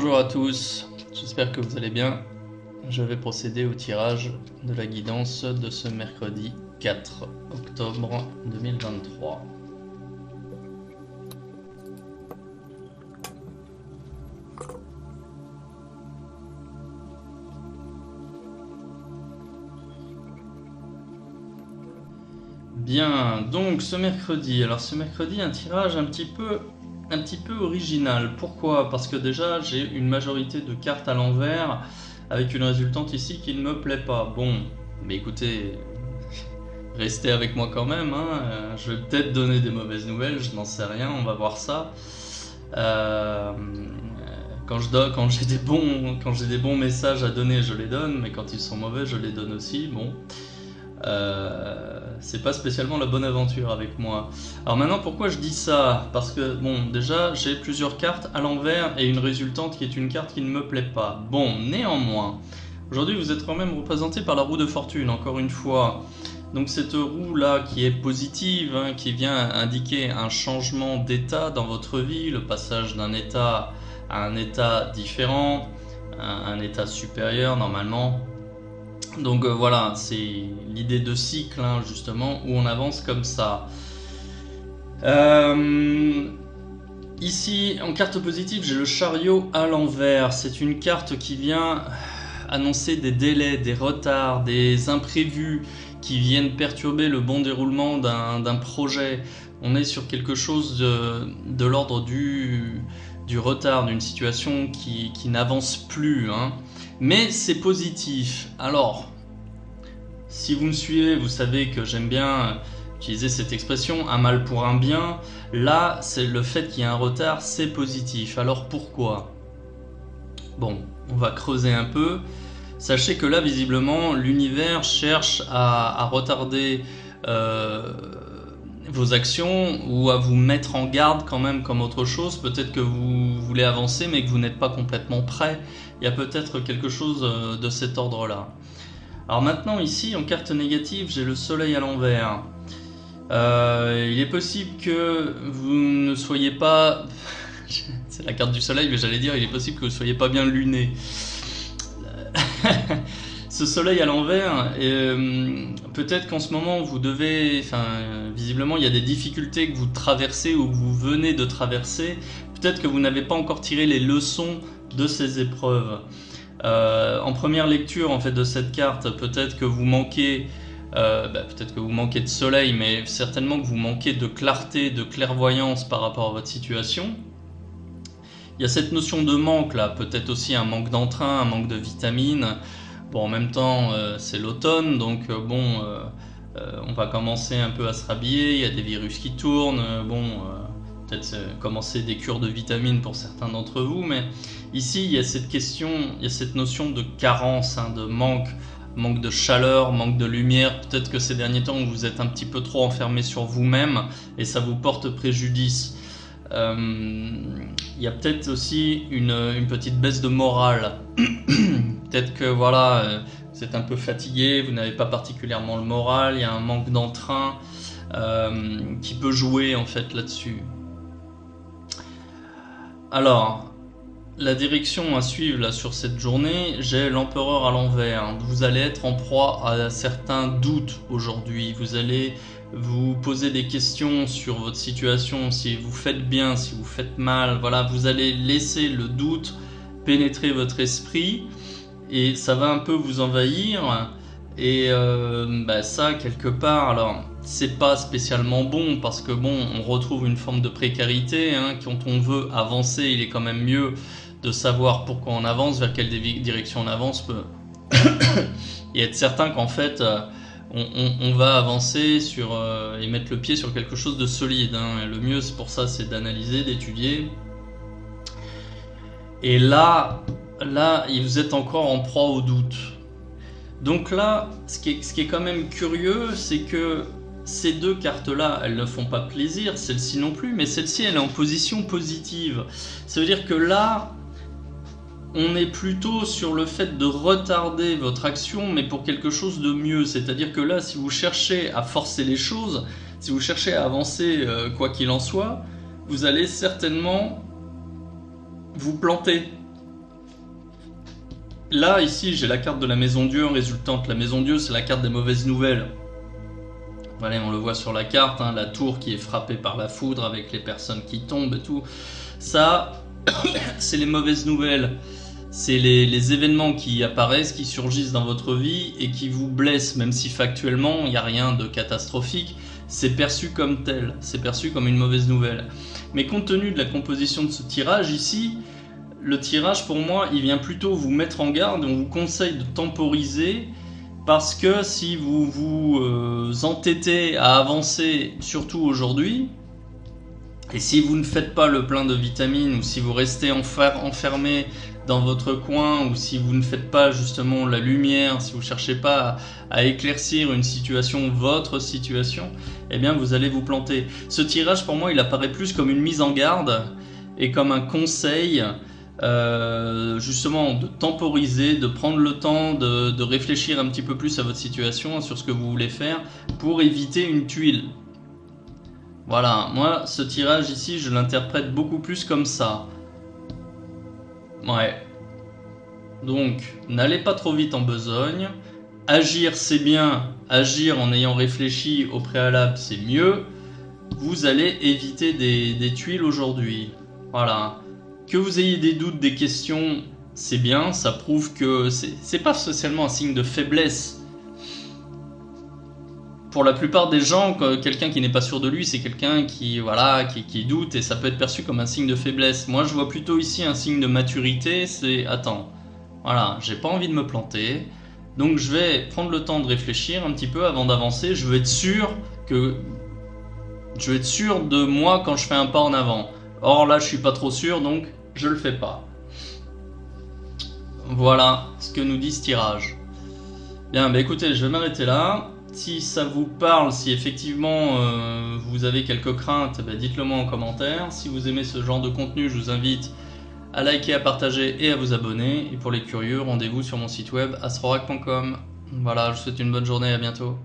Bonjour à tous, j'espère que vous allez bien. Je vais procéder au tirage de la guidance de ce mercredi 4 octobre 2023. Bien, donc ce mercredi, un tirage un petit peu original. Pourquoi? Parce que déjà j'ai une majorité de cartes à l'envers avec une résultante ici qui ne me plaît pas. Bon, mais écoutez, restez avec moi quand même, hein. Je vais peut-être donner des mauvaises nouvelles, je n'en sais rien, on va voir ça. Quand j'ai des bons messages à donner, je les donne, mais quand ils sont mauvais, je les donne aussi. Bon. C'est pas spécialement la bonne aventure avec moi. Alors maintenant, pourquoi je dis ça? Parce que bon, déjà j'ai plusieurs cartes à l'envers et une résultante qui est une carte qui ne me plaît pas. Bon, néanmoins, aujourd'hui vous êtes quand même représenté par la roue de fortune, encore une fois. Donc cette roue là qui est positive, hein, qui vient indiquer un changement d'état dans votre vie, le passage d'un état à un état différent, un état supérieur normalement. Donc voilà, c'est l'idée de cycle, hein, justement, où on avance comme ça. Ici, en carte positive, j'ai le chariot à l'envers. C'est une carte qui vient annoncer des délais, des retards, des imprévus qui viennent perturber le bon déroulement d'un projet. On est sur quelque chose de l'ordre du retard, d'une situation qui n'avance plus, hein. Mais c'est positif. Alors, si vous me suivez, vous savez que j'aime bien utiliser cette expression, un mal pour un bien. Là, c'est le fait qu'il y ait un retard, c'est positif. Alors pourquoi? Bon, on va creuser un peu. Sachez que là, visiblement, l'univers cherche à retarder vos actions ou à vous mettre en garde quand même comme autre chose. Peut-être que vous voulez avancer mais que vous n'êtes pas complètement prêt. Il y a peut-être quelque chose de cet ordre-là. Alors maintenant ici en carte négative j'ai le soleil à l'envers. Il est possible que vous ne soyez pas... C'est la carte du soleil mais j'allais dire il est possible que vous ne soyez pas bien luné. Ce soleil à l'envers, peut-être qu'en ce moment vous devez, visiblement il y a des difficultés que vous traversez ou que vous venez de traverser, peut-être que vous n'avez pas encore tiré les leçons de ces épreuves. En première lecture en fait de cette carte, peut-être que vous manquez de soleil, mais certainement que vous manquez de clarté, de clairvoyance par rapport à votre situation. Il y a cette notion de manque là, peut-être aussi un manque d'entrain, un manque de vitamines. Bon, en même temps, c'est l'automne, donc on va commencer un peu à se rhabiller, il y a des virus qui tournent, peut-être commencer des cures de vitamines pour certains d'entre vous, mais ici, il y a cette question, il y a cette notion de carence, hein, de manque de chaleur, manque de lumière. Peut-être que ces derniers temps, vous êtes un petit peu trop enfermé sur vous-même et ça vous porte préjudice. Il y a peut-être aussi une petite baisse de morale. Peut-être que voilà, vous êtes un peu fatigué, vous n'avez pas particulièrement le moral, il y a un manque d'entrain qui peut jouer en fait là-dessus. Alors, la direction à suivre là, sur cette journée, j'ai l'empereur à l'envers. Vous allez être en proie à certains doutes aujourd'hui. Vous allez vous poser des questions sur votre situation, si vous faites bien, si vous faites mal. Voilà, vous allez laisser le doute pénétrer votre esprit et ça va un peu vous envahir. Et ça, quelque part, alors c'est pas spécialement bon parce que bon, on retrouve une forme de précarité, hein. Quand on veut avancer, il est quand même mieux de savoir pourquoi on avance, vers quelle direction on avance et être certain qu'en fait on va avancer sur et mettre le pied sur quelque chose de solide, hein. Le mieux c'est pour ça, c'est d'analyser, d'étudier. Et là vous êtes encore en proie au doute. Donc là, ce qui est quand même curieux, c'est que ces deux cartes-là, elles ne font pas plaisir, celle-ci non plus, mais celle-ci, elle est en position positive. Ça veut dire que là, on est plutôt sur le fait de retarder votre action, mais pour quelque chose de mieux. C'est-à-dire que là, si vous cherchez à forcer les choses, si vous cherchez à avancer quoi qu'il en soit, vous allez certainement vous planter. là, ici, j'ai la carte de la Maison Dieu résultante. La Maison Dieu, c'est la carte des mauvaises nouvelles. Voilà, on le voit sur la carte, hein, la tour qui est frappée par la foudre avec les personnes qui tombent et tout. Ça, c'est les mauvaises nouvelles. C'est les événements qui apparaissent, qui surgissent dans votre vie et qui vous blessent, même si factuellement, il n'y a rien de catastrophique. C'est perçu comme tel, c'est perçu comme une mauvaise nouvelle. Mais compte tenu de la composition de ce tirage ici, le tirage pour moi, il vient plutôt vous mettre en garde. On vous conseille de temporiser parce que si vous vous entêtez à avancer, surtout aujourd'hui, et si vous ne faites pas le plein de vitamines ou si vous restez enfermé dans votre coin ou si vous ne faites pas justement la lumière, si vous ne cherchez pas à éclaircir une situation, votre situation, eh bien vous allez vous planter. Ce tirage pour moi il apparaît plus comme une mise en garde et comme un conseil justement de temporiser, de prendre le temps de réfléchir un petit peu plus à votre situation, sur ce que vous voulez faire pour éviter une tuile. Voilà, moi ce tirage ici je l'interprète beaucoup plus comme ça. Ouais. Donc, n'allez pas trop vite en besogne. Agir, c'est bien. Agir en ayant réfléchi au préalable, c'est mieux. Vous allez éviter des tuiles aujourd'hui. Voilà. Que vous ayez des doutes, des questions, c'est bien. Ça prouve que c'est pas spécialement un signe de faiblesse. Pour la plupart des gens, quelqu'un qui n'est pas sûr de lui, c'est quelqu'un qui doute et ça peut être perçu comme un signe de faiblesse. Moi, je vois plutôt ici un signe de maturité, c'est attends, voilà, j'ai pas envie de me planter, donc je vais prendre le temps de réfléchir un petit peu avant d'avancer. Je veux être sûr de moi quand je fais un pas en avant. Or là, je suis pas trop sûr, donc je le fais pas. Voilà ce que nous dit ce tirage. Bien, bah écoutez, je vais m'arrêter là. Si ça vous parle, si effectivement vous avez quelques craintes, bah dites-le moi en commentaire. Si vous aimez ce genre de contenu, je vous invite à liker, à partager et à vous abonner. Et pour les curieux, rendez-vous sur mon site web astrorac.com. Voilà, je vous souhaite une bonne journée, à bientôt.